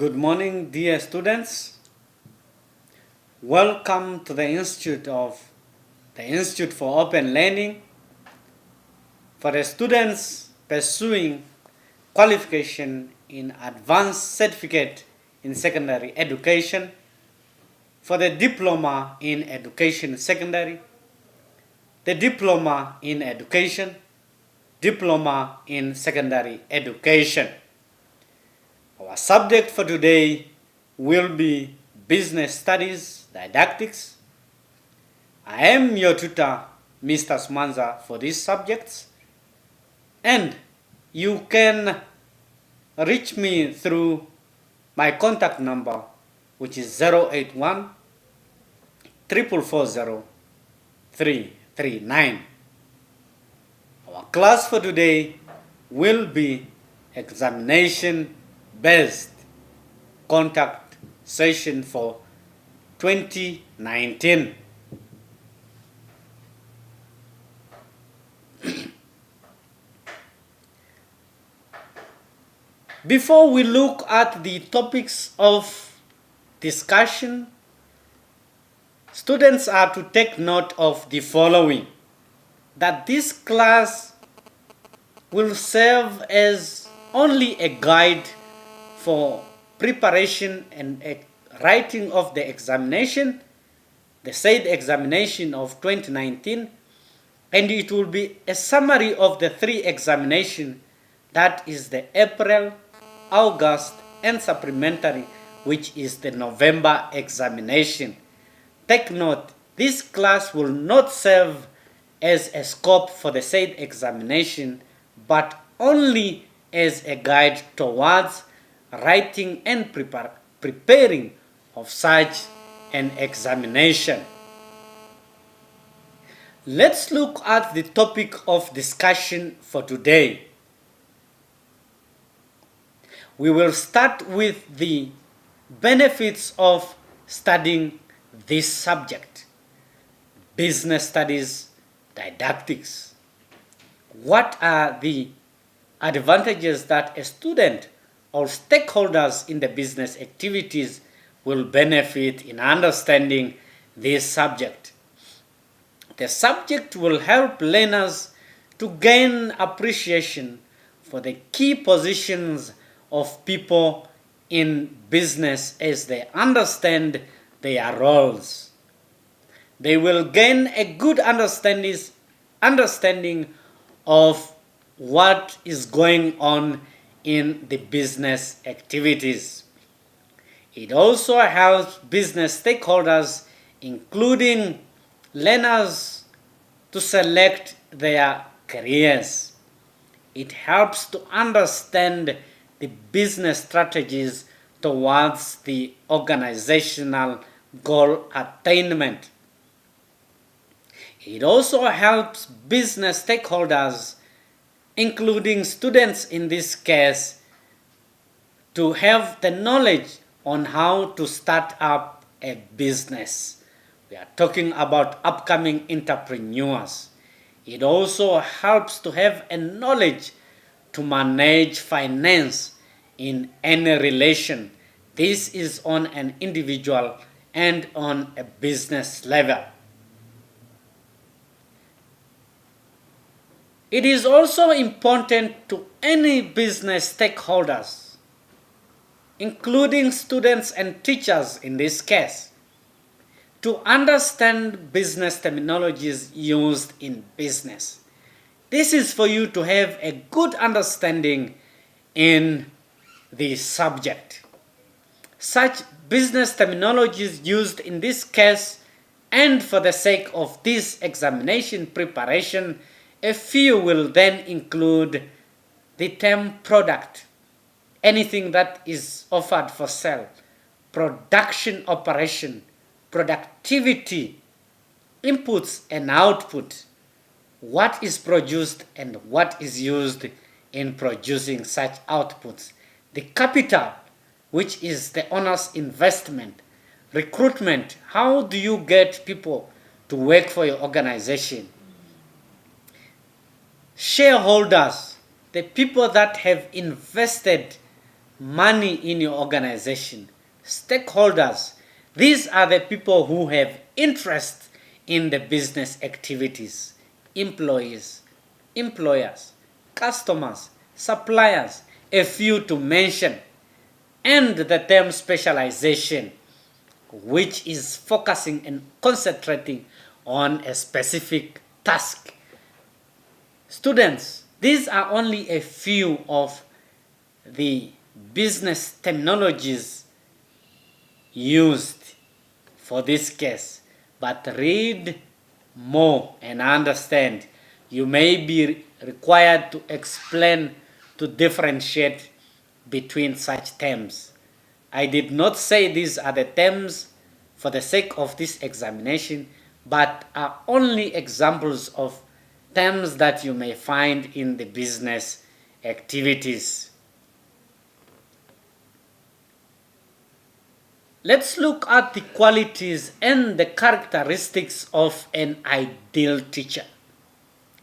Good morning, dear students. Welcome to the Institute for Open Learning. For the students pursuing qualification in advanced certificate in secondary education, for the diploma in education secondary, the diploma in education, diploma in secondary education. Our subject for today will be Business Studies Didactics. I am your tutor, Mr. Smanza, for these subjects, and you can reach me through my contact number, which is 081 440 339. Our class for today will be examination-based contact session for 2019. Before we look at the topics of discussion, students are to take note of the following: that this class will serve as only a guide for preparation and writing of the examination, the said examination of 2019, and it will be a summary of the three examinations, that is the April, August, and supplementary, which is the November examination. Take note, this class will not serve as a scope for the said examination, but only as a guide towards writing and preparing of such an examination. Let's look at the topic of discussion for today. We will start with the benefits of studying this subject, Business Studies Didactics. What are the advantages that a student or stakeholders in the business activities will benefit in understanding this subject? The subject will help learners to gain appreciation for the key positions of people in business as they understand their roles. They will gain a good understanding of what is going on in the business activities. It also helps business stakeholders, including learners, to select their careers. It helps to understand the business strategies towards the organizational goal attainment. It also helps business stakeholders, including students in this case, to have the knowledge on how to start up a business. We are talking about upcoming entrepreneurs. It also helps to have a knowledge to manage finance in any relation. This is on an individual and on a business level. It is also important to any business stakeholders, including students and teachers in this case, to understand business terminologies used in business. This is for you to have a good understanding in the subject. Such business terminologies used in this case, and for the sake of this examination preparation, a few will then include the term product, anything that is offered for sale, production operation, productivity, inputs and output, what is produced and what is used in producing such outputs, the capital, which is the owner's investment, recruitment, how do you get people to work for your organization, shareholders, the people that have invested money in your organization. Stakeholders, these are the people who have interest in the business activities. Employees, employers, customers, suppliers, a few to mention. And the term specialization, which is focusing and concentrating on a specific task. Students, these are only a few of the business terminologies used for this case, but read more and understand. You may be required to explain, to differentiate between such terms. I did not say these are the terms for the sake of this examination, but are only examples of terms that you may find in the business activities. Let's look at the qualities and the characteristics of an ideal teacher.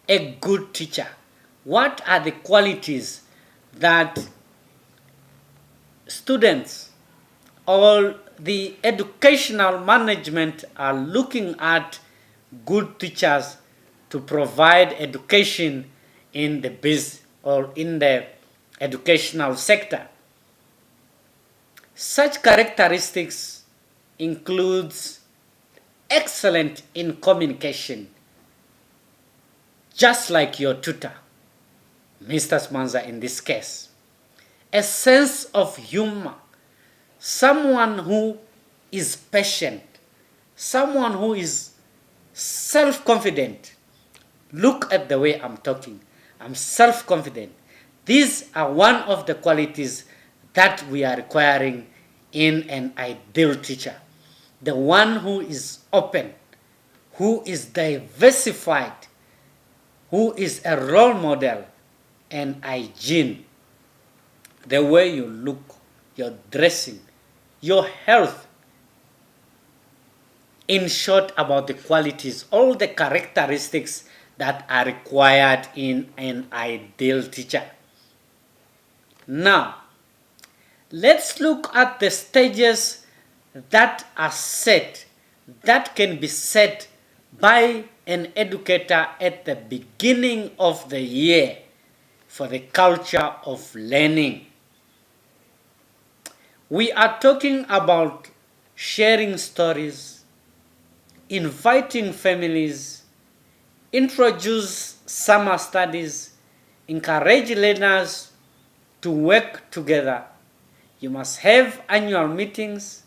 A good teacher. What are the qualities that students or the educational management are looking at good teachers to provide education in the biz or in the educational sector? Such characteristics includes excellent in communication, just like your tutor, Mr. Smanza in this case. A sense of humor, someone who is patient, someone who is self-confident. Look at the way I'm talking. I'm self-confident. These are one of the qualities that we are requiring in an ideal teacher. The one who is open, who is diversified, who is a role model, and hygiene. The way you look, your dressing, your health. In short, about the qualities, all the characteristics that are required in an ideal teacher. Now, let's look at the stages that are set, that can be set by an educator at the beginning of the year for the culture of learning. We are talking about sharing stories, inviting families, introduce summer studies, encourage learners to work together. You must have annual meetings.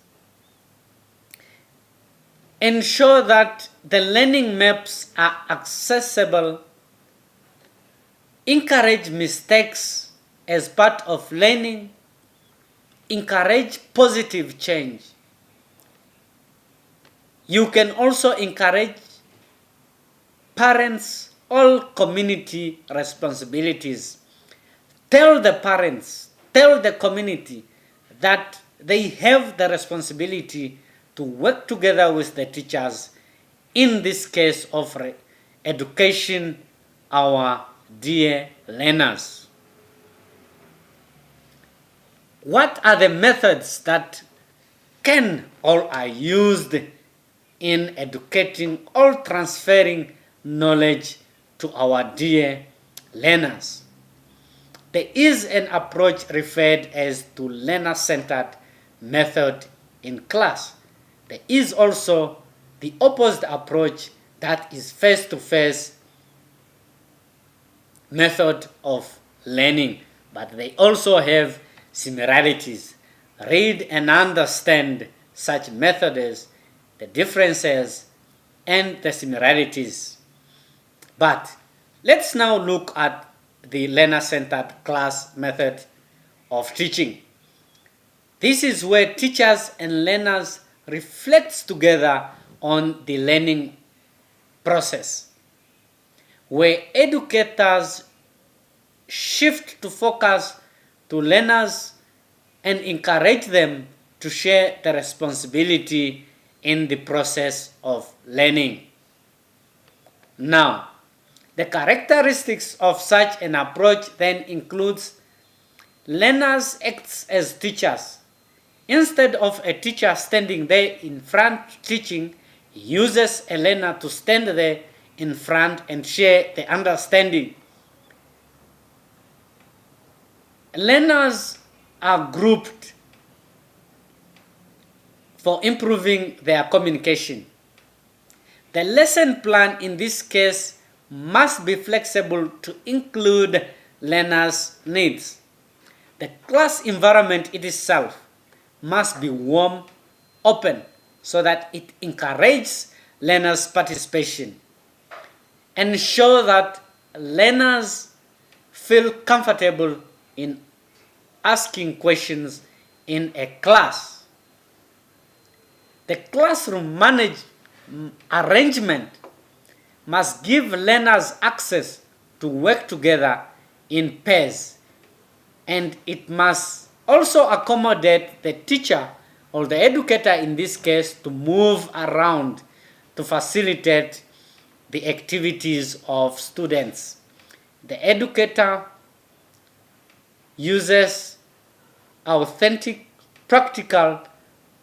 Ensure that the learning maps are accessible. Encourage mistakes as part of learning. Encourage positive change. You can also encourage parents, all community responsibilities. Tell the parents, tell the community that they have the responsibility to work together with the teachers, in this case of education, our dear learners. What are the methods that can or are used in educating or transferring knowledge to our dear learners? There is an approach referred as to learner-centered method in class. There is also the opposite approach, that is face-to-face method of learning, but they also have similarities. Read and understand such methods, the differences and the similarities. But let's now look at the learner-centered class method of teaching. This is where teachers and learners reflect together on the learning process, where educators shift to focus to learners and encourage them to share the responsibility in the process of learning. Now, the characteristics of such an approach then includes learners act as teachers. Instead of a teacher standing there in front teaching, he uses a learner to stand there in front and share the understanding. Learners are grouped for improving their communication. The lesson plan in this case must be flexible to include learners' needs. The class environment itself must be warm, open, so that it encourages learners' participation. Ensure that learners feel comfortable in asking questions in a class. The classroom arrangement must give learners access to work together in pairs, and it must also accommodate the teacher or the educator in this case to move around to facilitate the activities of students. The educator uses authentic, practical,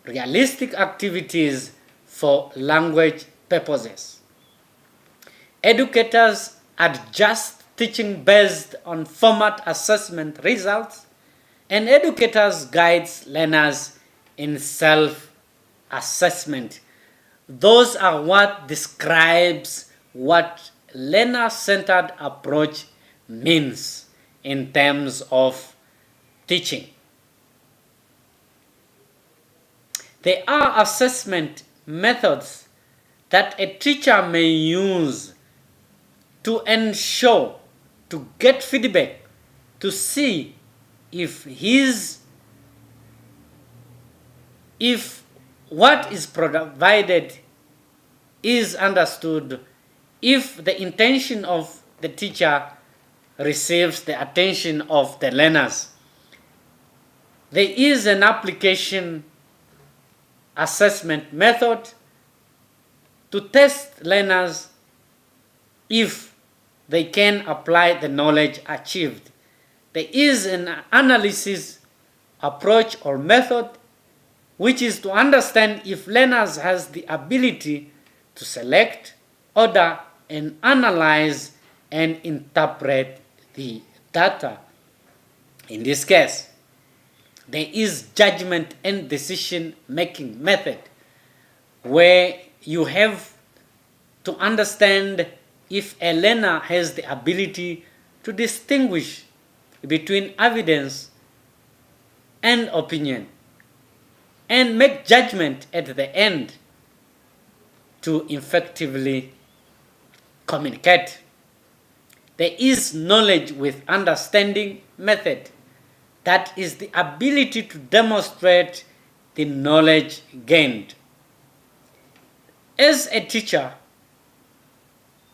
realistic activities for language purposes. Educators adjust teaching based on format assessment results, and educators guides learners in self-assessment. Those are what describes what learner-centered approach means in terms of teaching. There are assessment methods that a teacher may use to ensure, to get feedback, to see if what is provided is understood, if the intention of the teacher receives the attention of the learners. There is an application assessment method to test learners if they can apply the knowledge achieved. There is an analysis approach or method which is to understand if learners has the ability to select, order, and analyze and interpret the data. In this case, there is judgment and decision-making method where you have to understand if a learner has the ability to distinguish between evidence and opinion and make judgment at the end to effectively communicate. There is knowledge with understanding method. That is the ability to demonstrate the knowledge gained. As a teacher,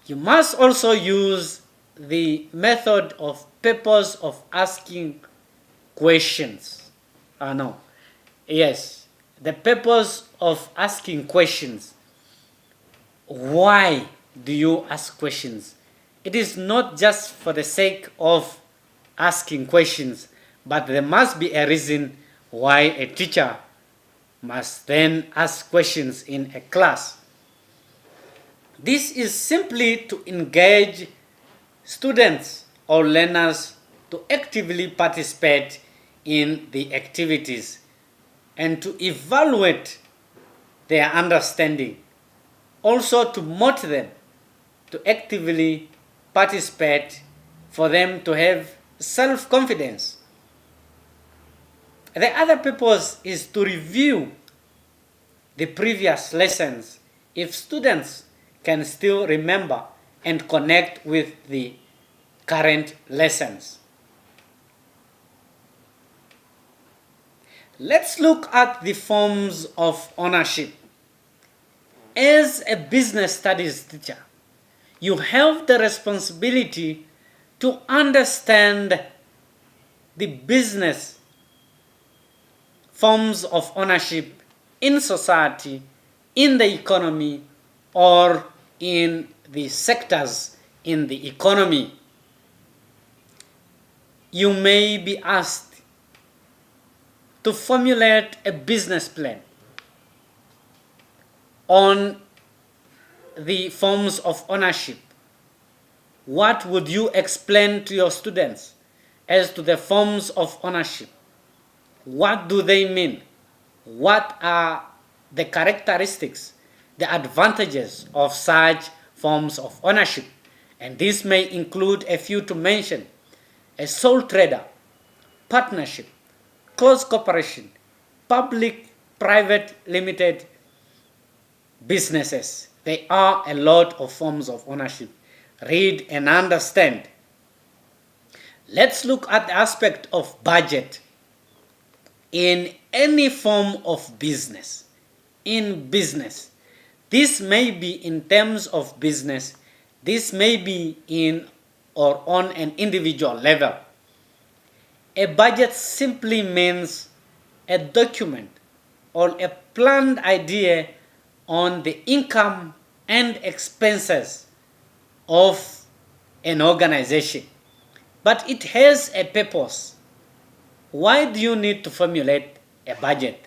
you must also use the method of purpose of asking questions. The purpose of asking questions. Why do you ask questions? It is not just for the sake of asking questions, but there must be a reason why a teacher must then ask questions in a class. This is simply to engage students or learners to actively participate in the activities and to evaluate their understanding. Also to motivate them to actively participate, for them to have self-confidence. The other purpose is to review the previous lessons if students can still remember and connect with the current lessons. Let's look at the forms of ownership. As a business studies teacher, you have the responsibility to understand the business forms of ownership in society, in the economy, or in the sectors in the economy. You may be asked, to formulate a business plan on the forms of ownership, what would you explain to your students as to the forms of ownership? What do they mean? What are the characteristics, the advantages of such forms of ownership? And this may include a few to mention: a sole trader, partnership, close cooperation, public-private limited businesses. There are a lot of forms of ownership. Read and understand. Let's look at the aspect of budget in any form of business. In business, this may be in terms of business, this may be in or on an individual level. A budget simply means a document or a planned idea on the income and expenses of an organization. But it has a purpose. Why do you need to formulate a budget?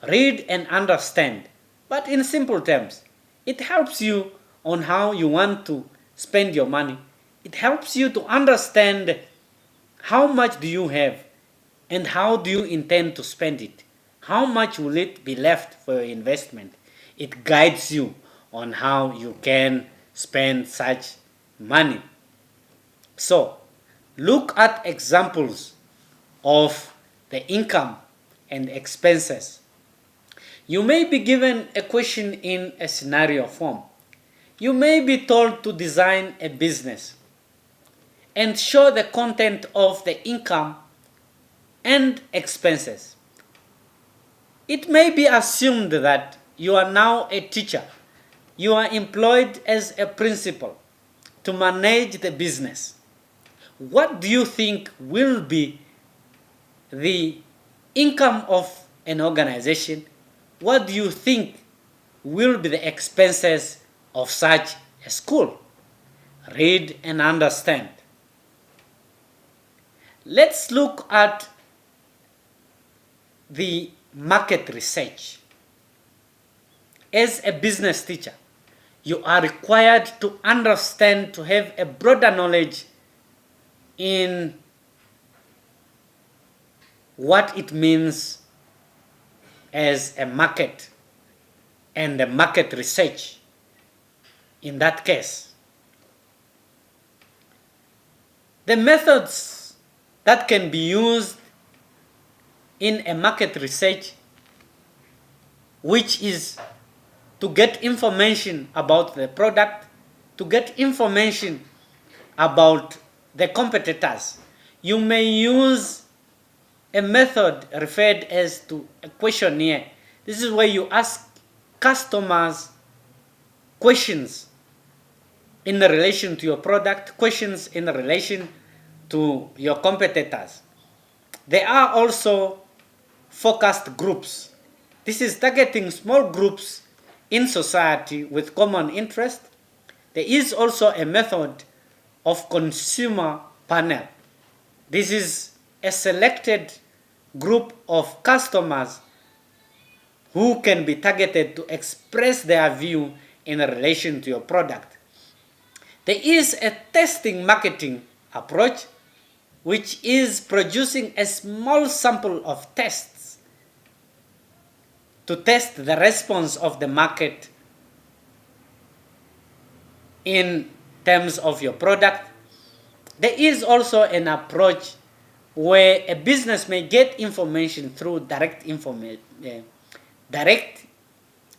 Read and understand. But in simple terms, it helps you on how you want to spend your money. It helps you to understand how much do you have and how do you intend to spend it. How much will it be left for your investment? It guides you on how you can spend such money. So, look at examples of the income and expenses. You may be given a question in a scenario form. You may be told to design a business and show the content of the income and expenses. It may be assumed that you are now a teacher. You are employed as a principal to manage the business. What do you think will be the income of an organization? What do you think will be the expenses of such a school? Read and understand. Let's look at the market research. As a business teacher, you are required to understand, to have a broader knowledge in what it means as a market and the market research in that case. The methods that can be used in a market research, which is to get information about the product, to get information about the competitors. You may use a method referred as to a questionnaire. This is where you ask customers questions in relation to your product, questions in relation to your competitors. There are also focused groups. This is targeting small groups in society with common interest. There is also a method of consumer panel. This is a selected group of customers who can be targeted to express their view in relation to your product. There is a testing marketing approach, which is producing a small sample of tests to test the response of the market in terms of your product. There is also an approach where a business may get information through direct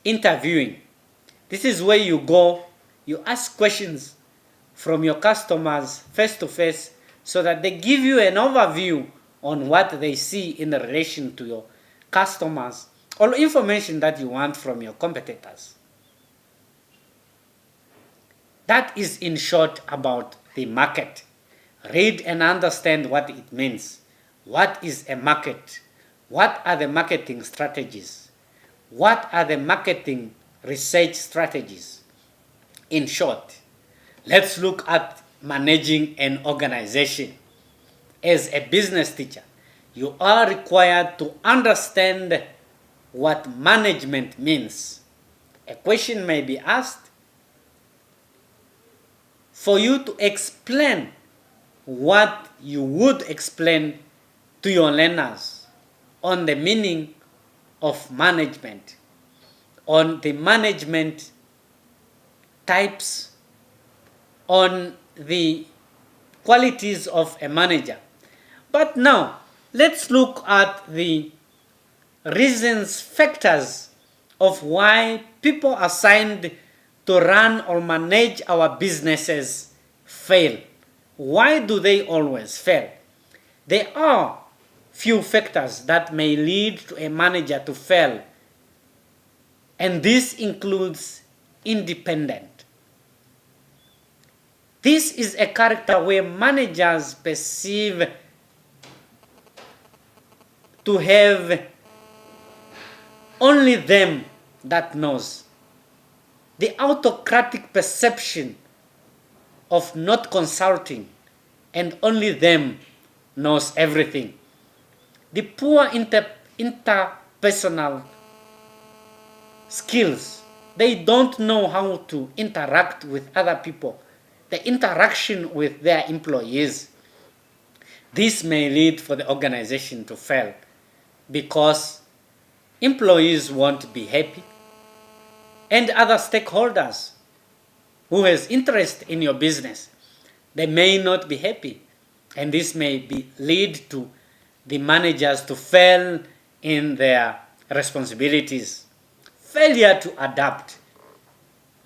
interviewing. This is where you go, you ask questions from your customers face to face so that they give you an overview on what they see in relation to your customers or information that you want from your competitors. That is in short about the market. Read and understand what it means. What is a market? What are the marketing strategies? What are the marketing research strategies? In short, let's look at managing an organization. As a business teacher, you are required to understand what management means. A question may be asked for you to explain what you would explain to your learners on the meaning of management, on the management types, on the qualities of a manager. But now, let's look at the reasons, factors of why people assigned to run or manage our businesses fail. Why do they always fail? There are few factors that may lead to a manager to fail, and this includes independent. This is a character where managers perceive to have only them that knows. The autocratic perception of not consulting and only them knows everything. The poor interpersonal skills. They don't know how to interact with other people. The interaction with their employees. This may lead for the organization to fail because employees won't be happy and other stakeholders who has interest in your business, they may not be happy, and this may lead to the managers to fail in their responsibilities. Failure to adapt.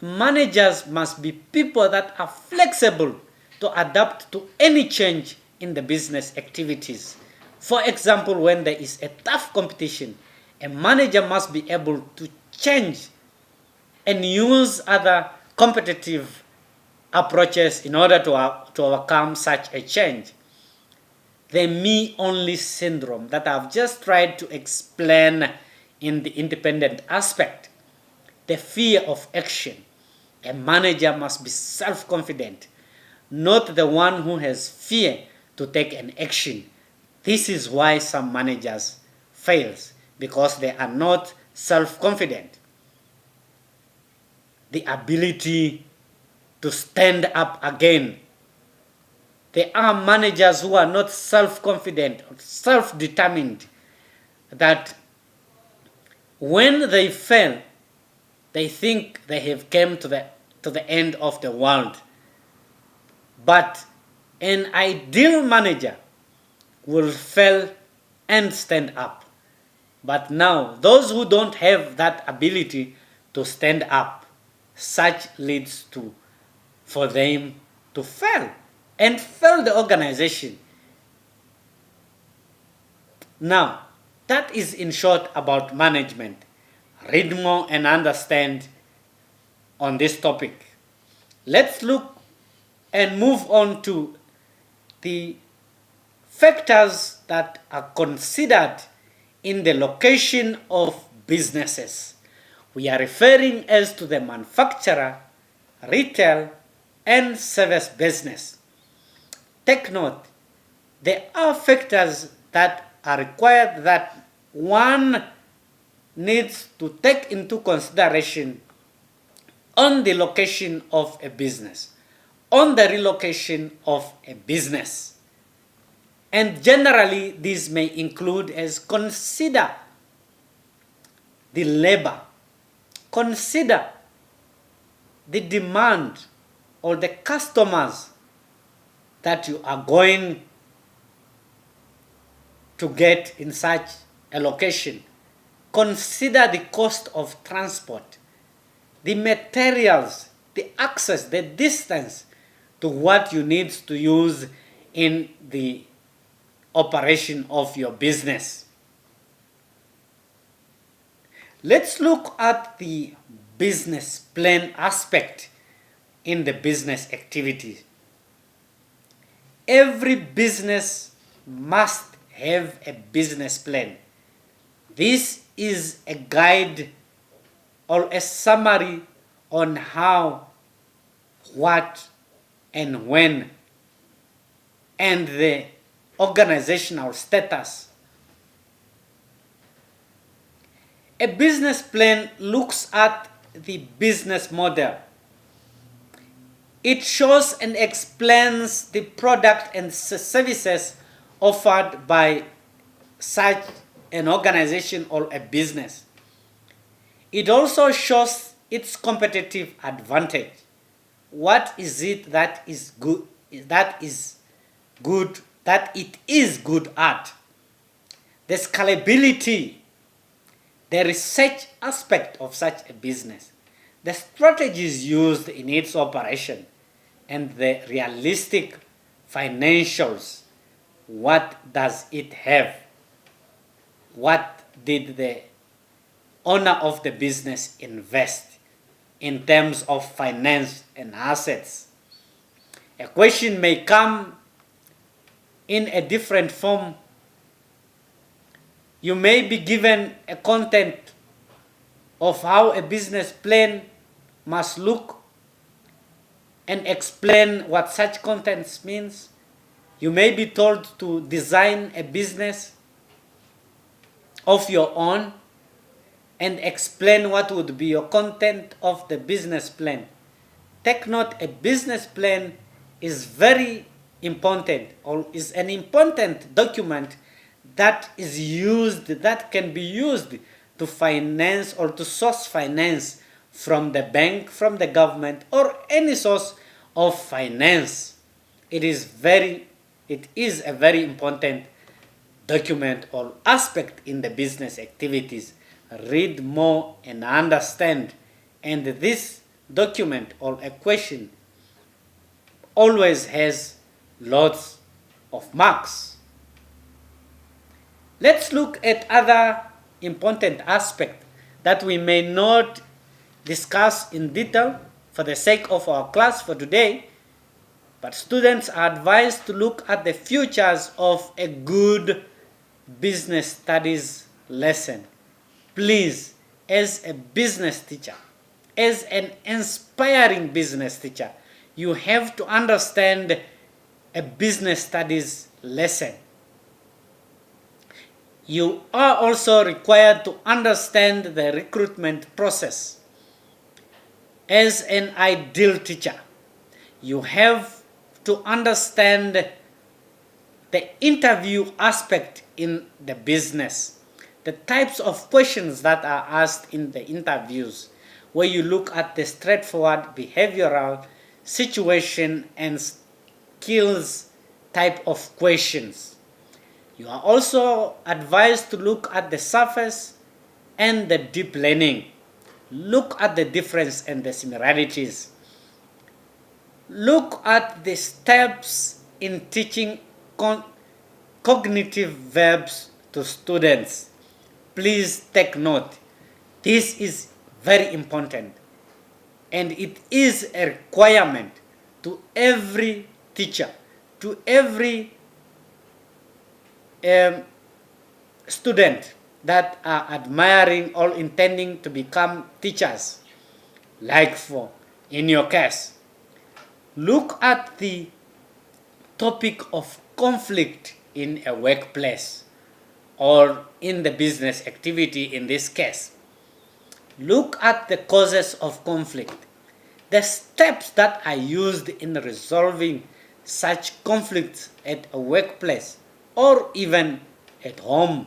Managers must be people that are flexible to adapt to any change in the business activities. For example, when there is a tough competition, a manager must be able to change and use other competitive approaches in order to overcome such a change. The me-only syndrome that I've just tried to explain in the independent aspect. The fear of action. A manager must be self-confident, not the one who has fear to take an action. This is why some managers fail, because they are not self-confident. The ability to stand up again. There are managers who are not self-confident or self-determined, that when they fail, they think they have come to the end of the world. But an ideal manager will fail and stand up. But now, those who don't have that ability to stand up, such leads for them to fail and fail the organization. Now, that is in short about management. Read more and understand on this topic. Let's look and move on to the factors that are considered in the location of businesses. We are referring as to the manufacturer, retail, and service business. Take note, there are factors that are required that one needs to take into consideration on the location of a business, on the relocation of a business. And generally, these may include as consider the labor, consider the demand or the customers that you are going to get in such a location. Consider the cost of transport, the materials, the access, the distance to what you need to use in the operation of your business. Let's look at the business plan aspect in the business activity. Every business must have a business plan. This is a guide or a summary on how, what, and when, and the organizational status A business plan looks at the business model. It shows and explains the product and services offered by such an organization or a business. It also shows its competitive advantage. What is it that is good, that it is good at? The scalability, the research aspect of such a business, the strategies used in its operation, and the realistic financials. What does it have? What did the owner of the business invest in terms of finance and assets? A question may come in a different form. You may be given a content of how a business plan must look and explain what such contents means. You may be told to design a business of your own and explain what would be your content of the business plan. Take note, a business plan is very important, or is an important document that is used, that can be used to finance or to source finance from the bank, from the government, or any source of finance. It is a very important document or aspect in the business activities. Read more and understand. And this document or a question always has lots of marks. Let's look at other important aspects that we may not discuss in detail for the sake of our class for today, but students are advised to look at the features of a good business studies lesson. Please, as a business teacher, as an inspiring business teacher, you have to understand a business studies lesson. You are also required to understand the recruitment process. As an ideal teacher, you have to understand the interview aspect in the business, the types of questions that are asked in the interviews, where you look at the straightforward behavioral, situation, and skills type of questions. You are also advised to look at the surface and the deep learning. Look at the difference and the similarities. Look at the steps in teaching cognitive verbs to students. Please take note. This is very important, and it is a requirement to every teacher, to every student that are admiring or intending to become teachers. Like in your case, look at the topic of conflict in a workplace or in the business activity in this case. Look at the causes of conflict, the steps that are used in resolving such conflicts at a workplace or even at home.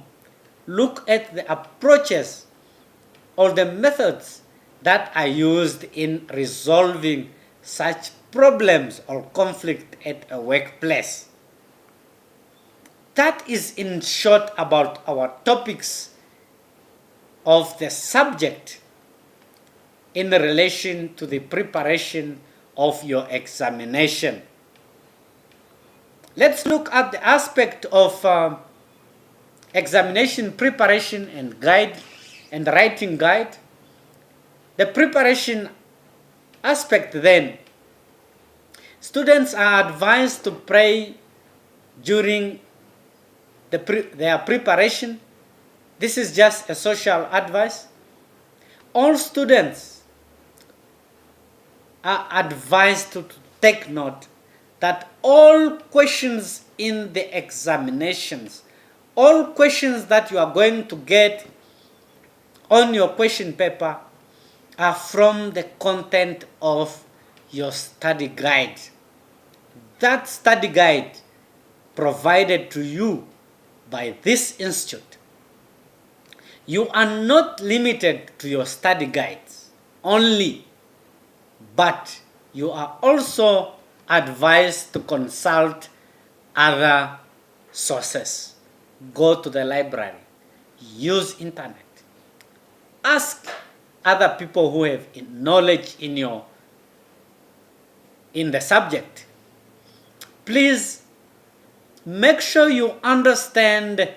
Look at the approaches or the methods that are used in resolving such problems or conflict at a workplace. That is in short about our topics of the subject in relation to the preparation of your examination. Let's look at the aspect of examination preparation and guide and writing guide. The preparation aspect, then, students are advised to pray during their preparation. This is just a social advice. All students are advised to take note that all questions in the examinations, all questions that you are going to get on your question paper are from the content of your study guide. That study guide provided to you by this institute. You are not limited to your study guides only, but you are also advised to consult other sources. Go to the library, use internet, ask other people who have knowledge in the subject. Please make sure you understand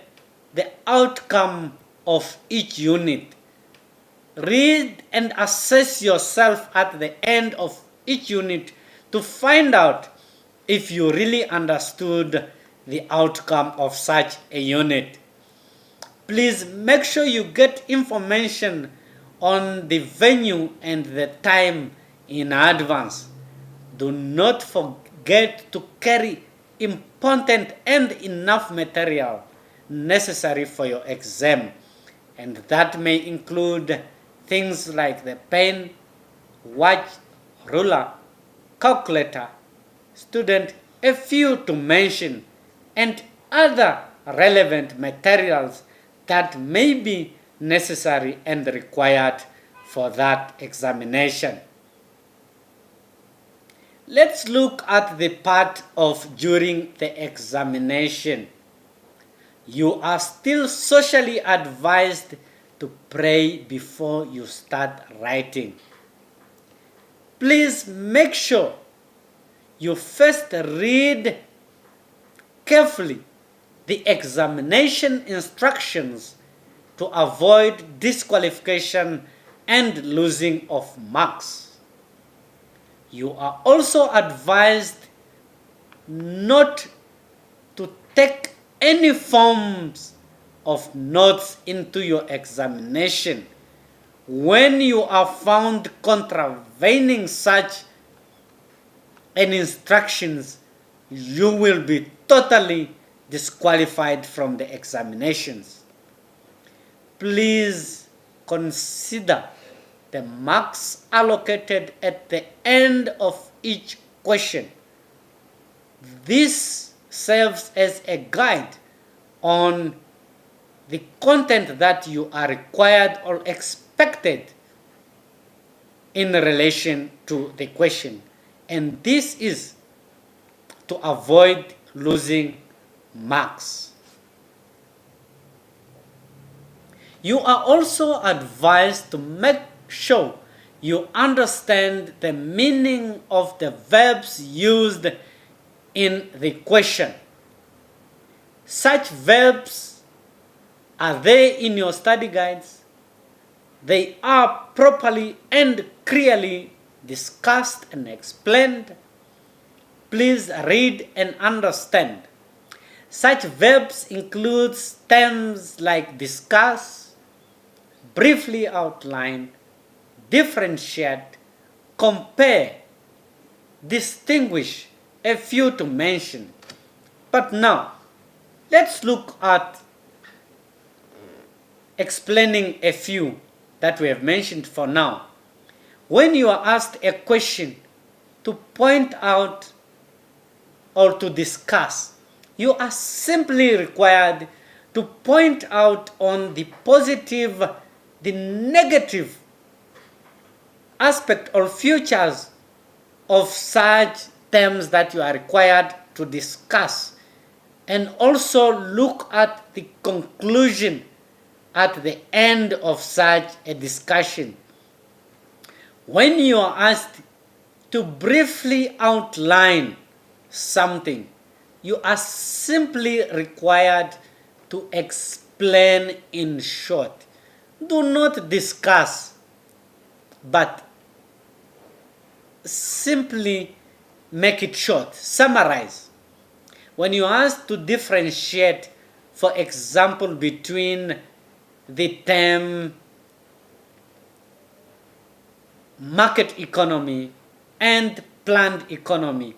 the outcome of each unit. Read and assess yourself at the end of each unit to find out if you really understood the outcome of such a unit. Please make sure you get information on the venue and the time in advance. Do not forget to carry important and enough material necessary for your exam, and that may include things like the pen, watch, ruler, calculator, student, a few to mention, and other relevant materials that may be necessary and required for that examination. Let's look at the part of during the examination. You are still socially advised to pray before you start writing. Please make sure you first read carefully the examination instructions to avoid disqualification and losing of marks. You are also advised not to take any forms of notes into your examination. When you are found contravening such an instructions, you will be totally disqualified from the examinations. Please consider the marks allocated at the end of each question. This serves as a guide on the content that you are required or expected in relation to the question. And this is to avoid losing marks. You are also advised to make sure you understand the meaning of the verbs used in the question. Such verbs, are they in your study guides? They are properly and clearly discussed and explained. Please read and understand. Such verbs include terms like discuss, briefly outline, differentiate, compare, distinguish, a few to mention. But now, let's look at explaining a few that we have mentioned for now. When you are asked a question to point out or to discuss, you are simply required to point out on the positive, the negative aspect or features of such terms that you are required to discuss, and also look at the conclusion at the end of such a discussion. When you are asked to briefly outline something, you are simply required to explain in short. Do not discuss, but simply make it short. Summarize. When you are asked to differentiate, for example, between the term market economy and planned economy,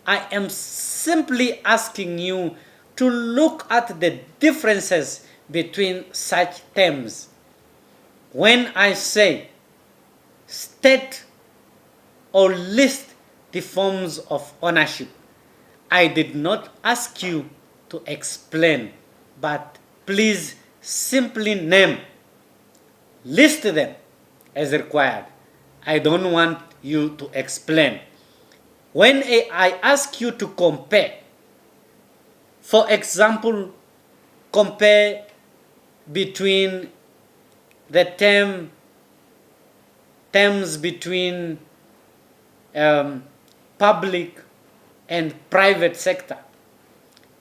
I am simply asking you to look at the differences between such terms. When I say state or list the forms of ownership, I did not ask you to explain, but please simply name, list them as required. I don't want you to explain. When I ask you to compare, for example, compare between the terms between public and private sector,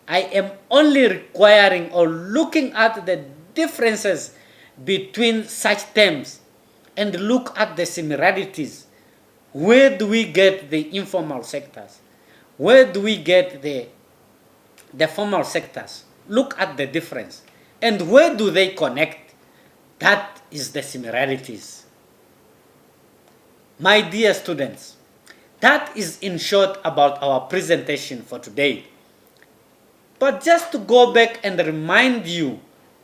I am only requiring or looking at the differences between such terms and look at the similarities. Where do we get the informal sectors? Where do we get the formal sectors? Look at the difference. And where do they connect? That is the similarities. My dear students, that is in short about our presentation for today. But just to go back and remind you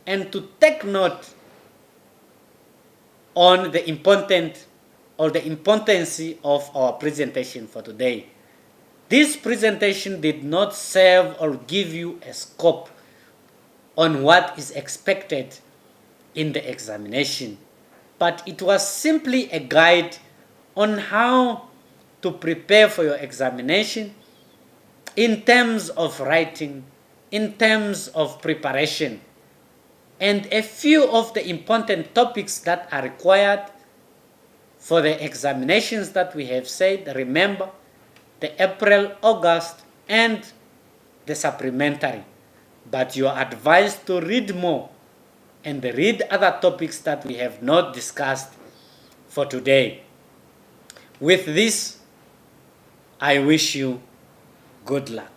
and to take note on the importance of our presentation for today. This presentation did not serve or give you a scope on what is expected in the examination, but it was simply a guide on how to prepare for your examination in terms of writing, in terms of preparation, and a few of the important topics that are required for the examinations that we have said. Remember, the April, August, and the supplementary. But you are advised to read more and read other topics that we have not discussed for today. With this, I wish you good luck.